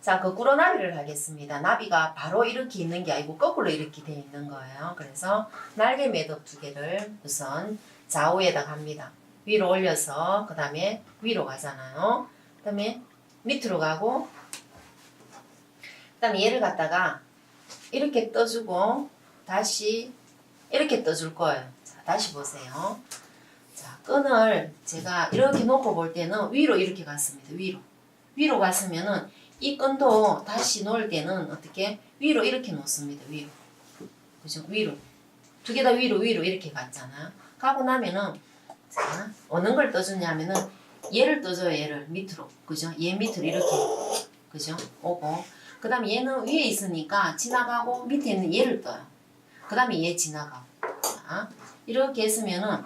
자, 거꾸로 나비를 하겠습니다. 나비가 바로 이렇게 있는 게 아니고 거꾸로 이렇게 되어 있는 거예요. 그래서 날개 매듭 2개를 우선 좌우에다 갑니다. 위로 올려서 그 다음에 위로 가잖아요. 그 다음에 밑으로 가고 그 다음에 얘를 갖다가 이렇게 떠주고 다시 이렇게 떠줄 거예요. 자, 다시 보세요. 자, 끈을 제가 이렇게 놓고 볼 때는 위로 이렇게 갔습니다. 위로 갔으면은 이 끈도 다시 놓을 때는 어떻게 위로 이렇게 놓습니다. 위로. 그죠? 위로. 2개 다 위로 이렇게 갔잖아요. 가고 나면은 자, 어느 걸 떠주냐면은 얘를 떠줘요. 얘를 밑으로. 그죠? 얘 밑으로 이렇게. 그죠? 오고. 그 다음에 얘는 위에 있으니까 지나가고 밑에 있는 얘를 떠요. 그 다음에 얘 지나가고. 자, 이렇게 했으면은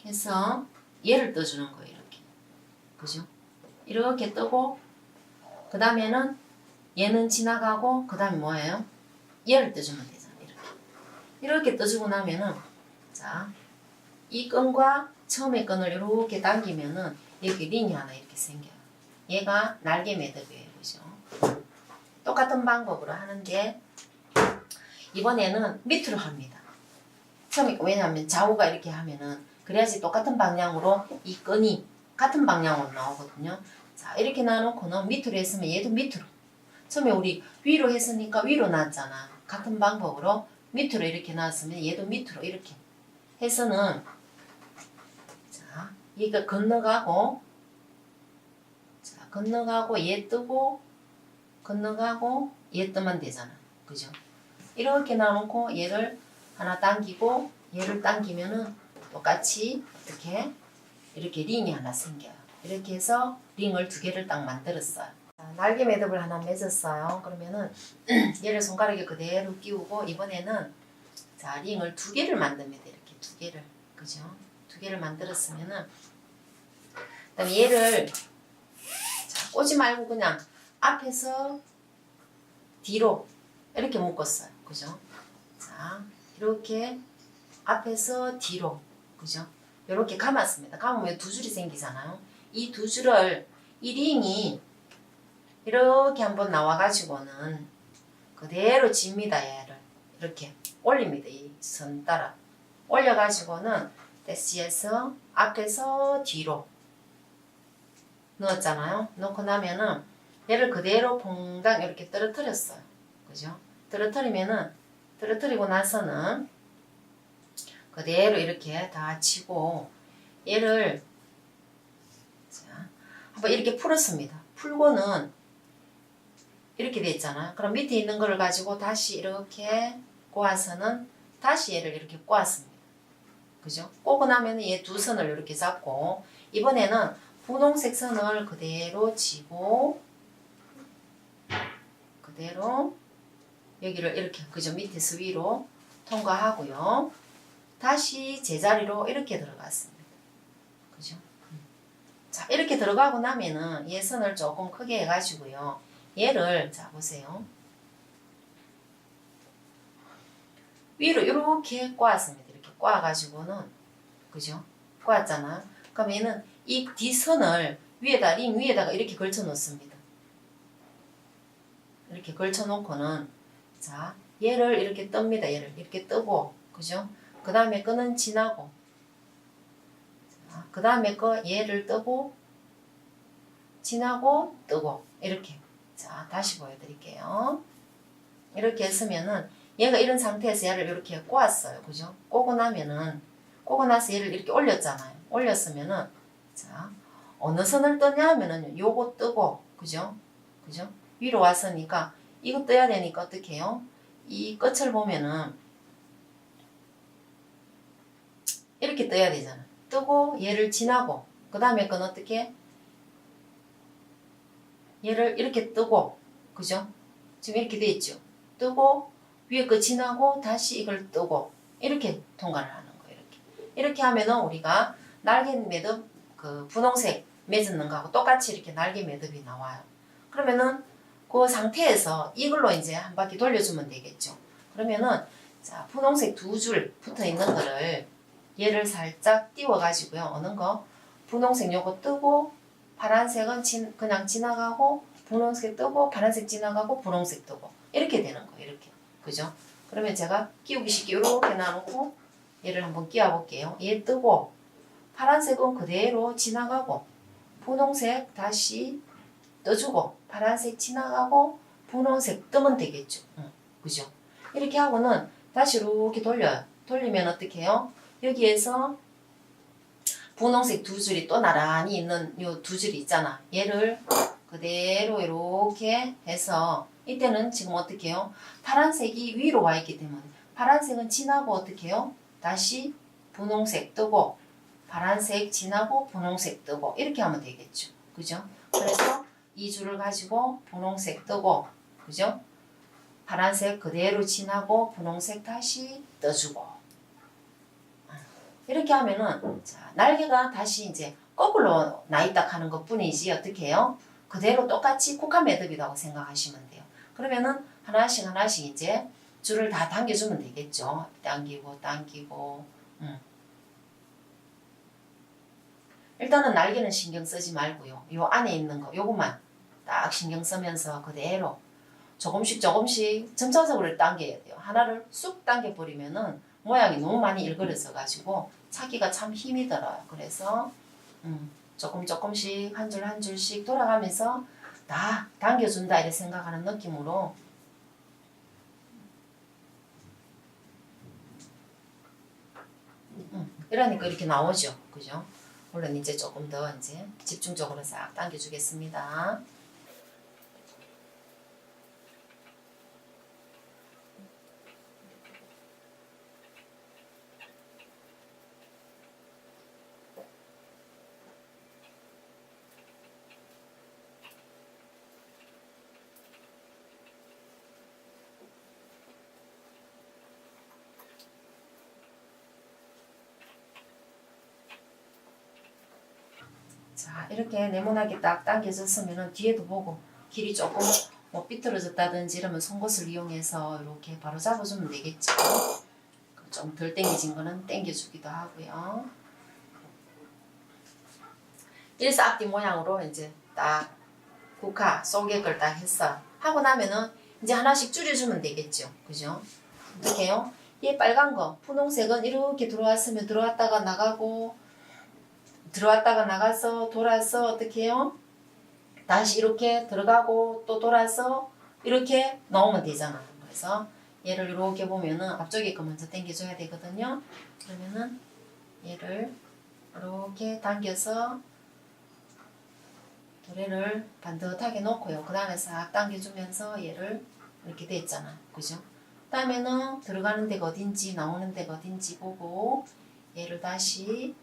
해서 얘를 떠주는 거예요. 이렇게. 그죠? 이렇게 뜨고 그 다음에는 얘는 지나가고 그 다음에 뭐예요? 얘를 떠주면 되잖아요. 이렇게 떠주고 나면은 자, 이 끈과 처음에 끈을 이렇게 당기면은 이렇게 링이 하나 이렇게 생겨요. 얘가 날개 매듭이에요. 그죠? 똑같은 방법으로 하는데 이번에는 밑으로 합니다. 처음에 왜냐하면 좌우가 이렇게 하면은 그래야지 똑같은 방향으로 이 끈이 같은 방향으로 나오거든요. 자, 이렇게 놔놓고는 밑으로 했으면 얘도 밑으로. 처음에 우리 위로 했으니까 위로 놨잖아. 같은 방법으로 밑으로 이렇게 놨으면 얘도 밑으로 이렇게 해서는 자, 얘가 건너가고 자, 건너가고 얘 뜨고 건너가고 얘 뜨면 되잖아. 그죠? 이렇게 놔놓고 얘를 하나 당기고 얘를 당기면은 똑같이 이렇게 링이 하나 생겨요. 이렇게 해서 링을 2개를 딱 만들었어요. 자, 날개 매듭을 하나 맺었어요. 그러면은 얘를 손가락에 그대로 끼우고 이번에는 자, 링을 2개를 만듭니다. 이렇게 2개를. 그죠? 2개를 만들었으면은 그다음에 얘를 자, 꼬지 말고 그냥 앞에서 뒤로 이렇게 묶었어요. 그죠? 자, 이렇게 앞에서 뒤로. 그죠? 이렇게 감았습니다. 감으면 2줄이 생기잖아요. 이 2줄을 이 링이 이렇게 한번 나와가지고는 그대로 집니다. 얘를 이렇게 올립니다. 이 선 따라 올려가지고는 대시에서 앞에서 뒤로 넣었잖아요. 넣고 나면은 얘를 그대로 퐁당 이렇게 떨어뜨렸어요. 그죠? 떨어뜨리고 나서는 그대로 이렇게 다 치고 얘를 자, 한번 이렇게 풀었습니다. 풀고는 이렇게 돼 있잖아요. 그럼 밑에 있는 거를 가지고 다시 이렇게 꼬아서는 다시 얘를 이렇게 꼬았습니다. 그죠? 꼬고 나면 얘 2선을 이렇게 잡고 이번에는 분홍색 선을 그대로 치고 그대로 여기를 이렇게 그죠? 밑에서 위로 통과하고요. 다시 제자리로 이렇게 들어갔습니다. 그죠? 자, 이렇게 들어가고 나면은 얘 선을 조금 크게 해가지고요. 얘를, 자, 보세요. 위로 이렇게 꼬았습니다. 이렇게 꼬아가지고는, 그죠? 꼬았잖아. 그럼 얘는 이 뒷선을 위에다, 링 위에다가 이렇게 걸쳐 놓습니다. 이렇게 걸쳐 놓고는, 자, 얘를 이렇게 뜹니다. 얘를 이렇게 뜨고, 그죠? 그 다음에 끈은 지나고 그 다음에 거 얘를 뜨고 지나고 뜨고 이렇게 자 다시 보여드릴게요. 이렇게 했으면은 얘가 이런 상태에서 얘를 이렇게 꼬았어요. 그죠? 꼬고 나서 얘를 이렇게 올렸잖아요. 올렸으면은 자 어느 선을 뜨냐 하면은 요거 뜨고 그죠? 위로 왔으니까 이거 떠야 되니까 어떻게 해요? 이 끝을 보면은 이렇게 떠야 되잖아. 뜨고 얘를 지나고 그 다음에 건 어떻게 얘를 이렇게 뜨고 그죠? 지금 이렇게 돼 있죠. 뜨고 위에 거 지나고 다시 이걸 뜨고 이렇게 통과를 하는 거예요. 이렇게 하면은 우리가 날개 매듭 그 분홍색 맺는 거하고 똑같이 이렇게 날개 매듭이 나와요. 그러면은 그 상태에서 이걸로 이제 한 바퀴 돌려주면 되겠죠. 그러면은 자 분홍색 2줄 붙어 있는 거를 얘를 살짝 띄워가지고요. 어느 거? 분홍색 요거 뜨고 파란색은 그냥 지나가고 분홍색 뜨고 파란색 지나가고 분홍색 뜨고 이렇게 되는 거예요. 이렇게. 그죠? 그러면 제가 끼우기 쉽게 이렇게 놔놓고 얘를 한번 끼워 볼게요. 얘 뜨고 파란색은 그대로 지나가고 분홍색 다시 떠주고 파란색 지나가고 분홍색 뜨면 되겠죠. 그죠? 이렇게 하고는 다시 이렇게 돌려요. 돌리면 어떻게 해요? 여기에서 분홍색 두 줄이 또 나란히 있는 요 두 줄이 있잖아. 얘를 그대로 이렇게 해서 이때는 지금 어떻게 해요? 파란색이 위로 와 있기 때문에 파란색은 지나고 어떻게 해요? 다시 분홍색 뜨고 파란색 지나고 분홍색 뜨고 이렇게 하면 되겠죠. 그죠? 그래서 이 줄을 가지고 분홍색 뜨고 그죠? 파란색 그대로 지나고 분홍색 다시 떠주고 이렇게 하면은 자, 날개가 다시 이제 거꾸로 나있다 하는 것 뿐이지 어떻게 해요? 그대로 똑같이 국화 매듭이라고 생각하시면 돼요. 그러면은 하나씩 하나씩 이제 줄을 다 당겨주면 되겠죠. 당기고 당기고 일단은 날개는 신경 쓰지 말고요. 요 안에 있는 거 요것만 딱 신경 쓰면서 그대로 조금씩 조금씩 점차적으로 당겨야 돼요. 하나를 쑥 당겨버리면은 모양이 너무 많이 일그러져 가지고 찾기가 참 힘이 들어요. 그래서 조금 조금씩 한 줄 한 줄씩 돌아가면서 다 당겨준다 이렇게 생각하는 느낌으로 이러니까 이렇게 나오죠. 그죠? 물론 이제 조금 더 이제 집중적으로 싹 당겨주겠습니다. 자, 이렇게 네모나게 딱 당겨졌으면 뒤에도 보고 길이 조금 뭐 삐뚤어졌다든지 이러면 송곳을 이용해서 이렇게 바로 잡아주면 되겠죠. 좀 덜 당겨진 거는 당겨주기도 하고요. 일사앞뒤 모양으로 이제 딱 국화 쏘개걸 딱 했어. 하고 나면은 이제 하나씩 줄여주면 되겠죠. 그죠? 어떻게 해요? 얘 빨간 거, 분홍색은 이렇게 들어왔으면 들어왔다가 나가고 들어왔다가 나가서 돌아서 어떻게 해요? 다시 이렇게 들어가고 또 돌아서 이렇게 넣으면 되잖아. 그래서 얘를 이렇게 보면은 앞쪽에 거 먼저 당겨줘야 되거든요. 그러면은 얘를 이렇게 당겨서 도래를 반듯하게 놓고요. 그 다음에 싹 당겨주면서 얘를 이렇게 돼 있잖아. 그죠? 그 다음에는 들어가는 데가 어딘지 나오는 데가 어딘지 보고 얘를 다시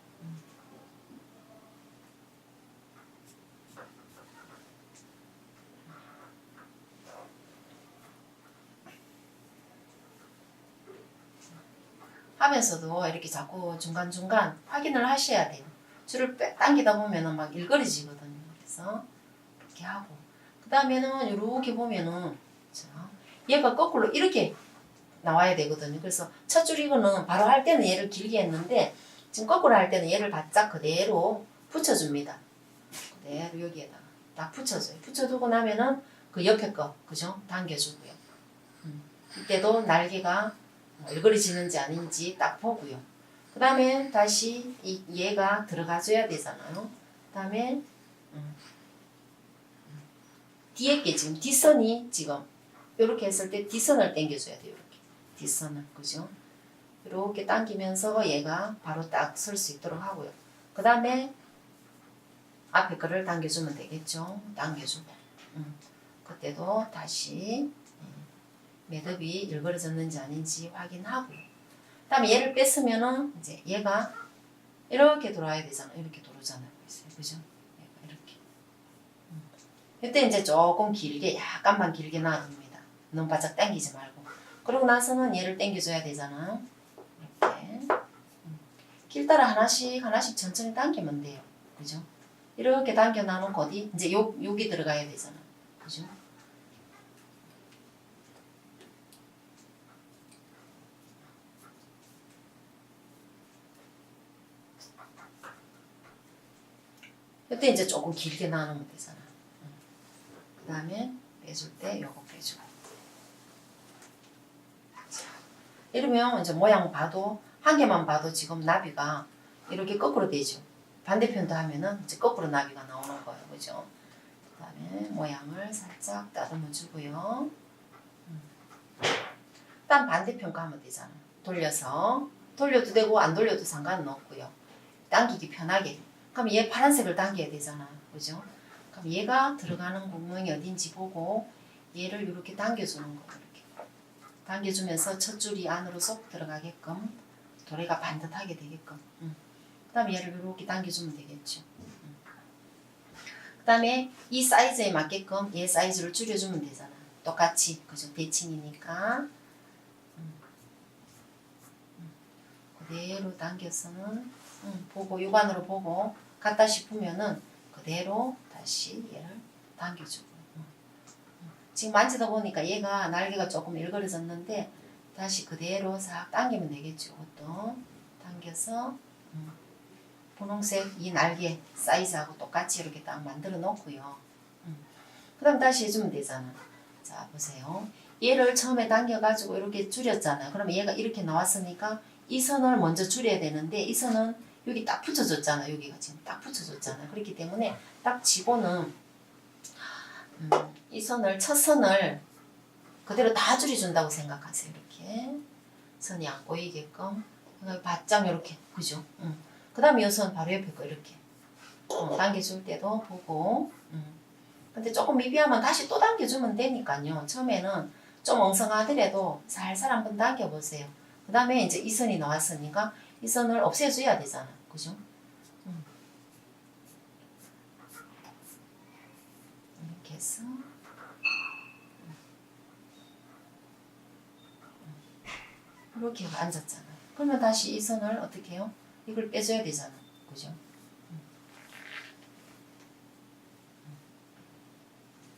하면서도 이렇게 자꾸 중간중간 확인을 하셔야 돼요. 줄을 당기다 보면은 막 일그러지거든요. 그래서 이렇게 하고 그 다음에는 이렇게 보면은 얘가 거꾸로 이렇게 나와야 되거든요. 그래서 첫 줄 이거는 바로 할 때는 얘를 길게 했는데 지금 거꾸로 할 때는 얘를 바짝 그대로 붙여줍니다. 그대로 여기에다가 딱 붙여줘요. 붙여두고 나면은 그 옆에 거 그죠? 당겨주고요. 이때도 날개가 일그러지는지 아닌지 딱 보고요. 그 다음에 다시 얘가 들어가줘야 되잖아요. 그 다음에 뒤에 게 지금 뒷선이 지금 이렇게 했을 때 뒷선을 당겨줘야 돼요. 이렇게 뒷선을 그죠? 이렇게 당기면서 얘가 바로 딱 설 수 있도록 하고요. 그 다음에 앞에 거를 당겨주면 되겠죠. 당겨주고 그때도 다시 매듭이 일그러졌는지 아닌지 확인하고요. 그 다음에 얘를 뺐으면은 이제 얘가 이렇게 돌아야 되잖아요. 이렇게 돌아잖아요. 그죠? 이렇게. 이때 이제 조금 길게 약간만 길게 놔둡니다. 너무 바짝 당기지 말고. 그러고 나서는 얘를 당겨줘야 되잖아. 이렇게. 길 따라 하나씩 하나씩 천천히 당기면 돼요. 그죠? 이렇게 당겨 놔놓고 어디? 이제 여기 들어가야 되잖아. 그죠? 이때 이제 조금 길게 나누면 되잖아. 그 다음에 빼줄 때 요거 빼주고. 자, 이러면 이제 모양 봐도 한 개만 봐도 지금 나비가 이렇게 거꾸로 되죠. 반대편도 하면은 이제 거꾸로 나비가 나오는 거예요. 그죠? 그 다음에 모양을 살짝 다듬어 주고요. 딴 반대편 가면 되잖아. 돌려서 돌려도 되고 안 돌려도 상관은 없고요. 당기기 편하게. 그럼 얘 파란색을 당겨야 되잖아. 그죠? 그럼 얘가 들어가는 구멍이 어딘지 보고 얘를 이렇게 당겨주는 거예요. 이렇게 당겨주면서 첫 줄이 안으로 쏙 들어가게끔 도래가 반듯하게 되게끔. 그 다음에 얘를 이렇게 당겨주면 되겠죠. 그 다음에 이 사이즈에 맞게끔 얘 사이즈를 줄여주면 되잖아. 똑같이. 그죠? 대칭이니까. 그대로 당겨서는 보고 육안으로 보고 같다 싶으면은 그대로 다시 얘를 당겨주고. 지금 만지다 보니까 얘가 날개가 조금 일그러졌는데 다시 그대로 싹 당기면 되겠죠. 이것도 당겨서 분홍색 이 날개 사이즈하고 똑같이 이렇게 딱 만들어 놓고요. 그 다음 다시 해주면 되잖아. 자 보세요. 얘를 처음에 당겨가지고 이렇게 줄였잖아요. 그러면 얘가 이렇게 나왔으니까 이 선을 먼저 줄여야 되는데 이 선은 여기 딱 붙여줬잖아. 여기가 지금 딱 붙여줬잖아. 그렇기 때문에 딱 지고는 이 선을 첫 선을 그대로 다 줄여준다고 생각하세요. 이렇게 선이 안 꼬이게끔 바짝 이렇게 그죠? 그 다음에 이 선 바로 옆에 거 이렇게 당겨줄 때도 보고 근데 조금 미비하면 다시 또 당겨주면 되니까요. 처음에는 좀 엉성하더라도 살살 한번 당겨보세요. 그 다음에 이제 이 선이 나왔으니까 이 선을 없애줘야 되잖아. 그죠? 이렇게 해서 이렇게 앉았잖아요. 그러면 다시 이 선을 어떻게 해요? 이걸 빼줘야 되잖아. 그죠?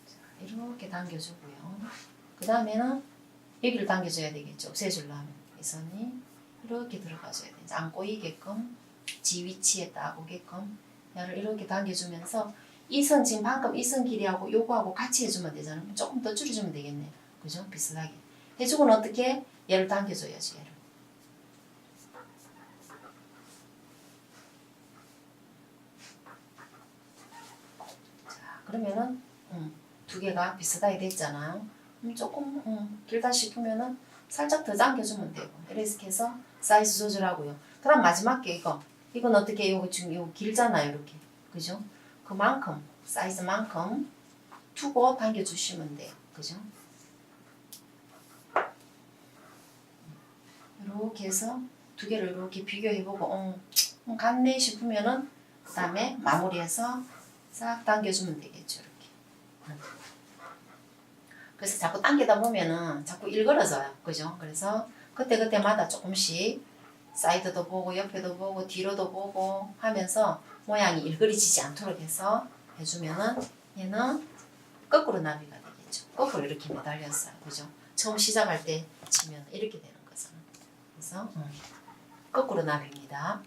자, 이렇게 당겨주고요. 그 다음에는 여기를 당겨줘야 되겠죠. 없애주려면 이 선이 이렇게 들어가줘야 돼. 안 꼬이게끔 지 위치에 딱 오게끔 얘를 이렇게 당겨주면서 이 선 지금 방금 이 선 길이하고 요거하고 같이 해주면 되잖아. 조금 더 줄여주면 되겠네. 그죠? 비슷하게 해주고는 어떻게 얘를 당겨줘야지. 얘를 자 그러면은 두 개가 비슷하게 됐잖아요. 조금 길다 싶으면은 살짝 더 당겨주면 되고 이렇게 해서 사이즈 조절하고요. 그 다음 마지막 게 이건 어떻게 요거 지금 요거 길잖아요. 이렇게 그죠? 그만큼 사이즈만큼 두고 당겨주시면 돼요. 그죠? 이렇게 해서 두 개를 이렇게 비교해보고 같네 싶으면은 그 다음에 마무리해서 싹 당겨주면 되겠죠. 이렇게. 그래서 자꾸 당기다 보면은 자꾸 일그러져요. 그죠? 그래서 그때그때마다 조금씩 사이드도 보고 옆에도 보고 뒤로도 보고 하면서 모양이 일그러지지 않도록 해서 해주면은 얘는 거꾸로 나비가 되겠죠. 거꾸로 이렇게 매달렸어요. 그죠? 처음 시작할 때 치면 이렇게 되는 거죠. 그래서 거꾸로 나비입니다.